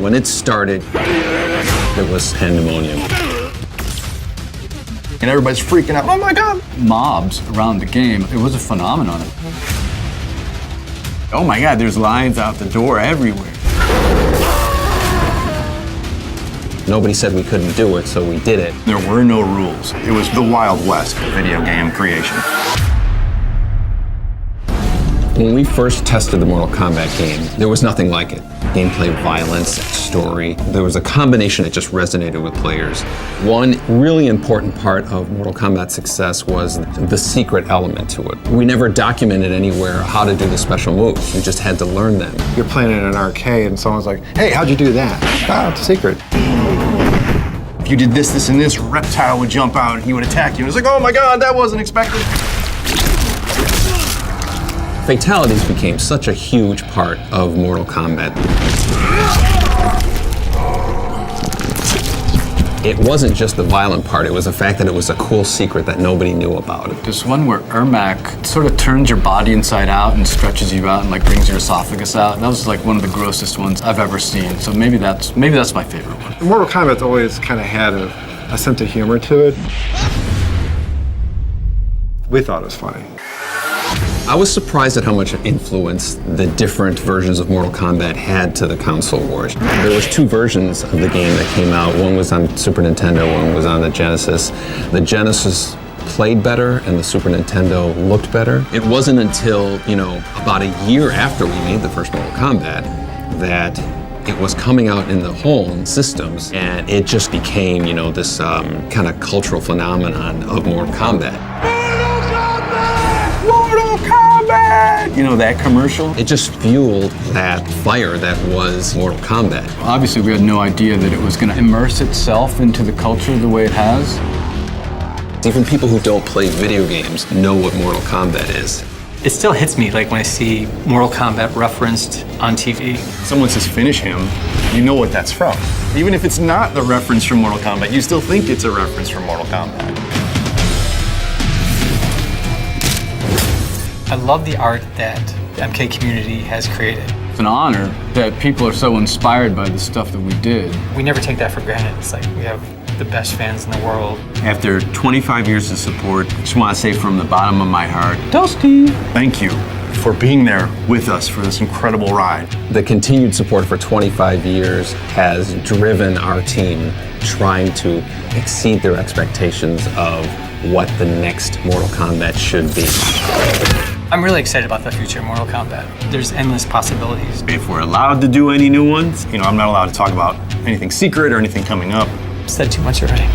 When it started, it was pandemonium. And everybody's freaking out, oh my God! Mobs around the game, it was a phenomenon. Oh my God, there's lines out the door everywhere. Nobody said we couldn't do it, so we did it. There were no rules. It was the Wild West of video game creation. When we first tested the Mortal Kombat game, there was nothing like it. Gameplay, violence, story. There was a combination that just resonated with players. One really important part of Mortal Kombat's success was the secret element to it. We never documented anywhere how to do the special moves. You just had to learn them. You're playing in an arcade and someone's like, hey, how'd you do that? Ah, it's a secret. If you did this, this, and this, a reptile would jump out and he would attack you. And it's like, oh my God, that wasn't expected. Fatalities became such a huge part of Mortal Kombat. It wasn't just the violent part, it was the fact that it was a cool secret that nobody knew about. There's one where Ermac sort of turns your body inside out and stretches you out and like brings your esophagus out. That was like one of the grossest ones I've ever seen. So maybe that's my favorite one. Mortal Kombat's always kind of had a sense of humor to it. We thought it was funny. I was surprised at how much influence the different versions of Mortal Kombat had to the console wars. There was two versions of the game that came out. One was on Super Nintendo, one was on the Genesis. The Genesis played better and the Super Nintendo looked better. It wasn't until, about a year after we made the first Mortal Kombat that it was coming out in the home systems, and it just became, this kind of cultural phenomenon of Mortal Kombat. That commercial? It just fueled that fire that was Mortal Kombat. Obviously, we had no idea that it was going to immerse itself into the culture the way it has. Even people who don't play video games know what Mortal Kombat is. It still hits me like when I see Mortal Kombat referenced on TV. Someone says finish him, you know what that's from. Even if it's not the reference from Mortal Kombat, you still think it's a reference from Mortal Kombat. I love the art that the MK community has created. It's an honor that people are so inspired by the stuff that we did. We never take that for granted. It's like we have the best fans in the world. After 25 years of support, I just want to say from the bottom of my heart, Dusty! Thank you for being there with us for this incredible ride. The continued support for 25 years has driven our team trying to exceed their expectations of what the next Mortal Kombat should be. I'm really excited about the future of Mortal Kombat. There's endless possibilities. If we're allowed to do any new ones, I'm not allowed to talk about anything secret or anything coming up. Said too much already.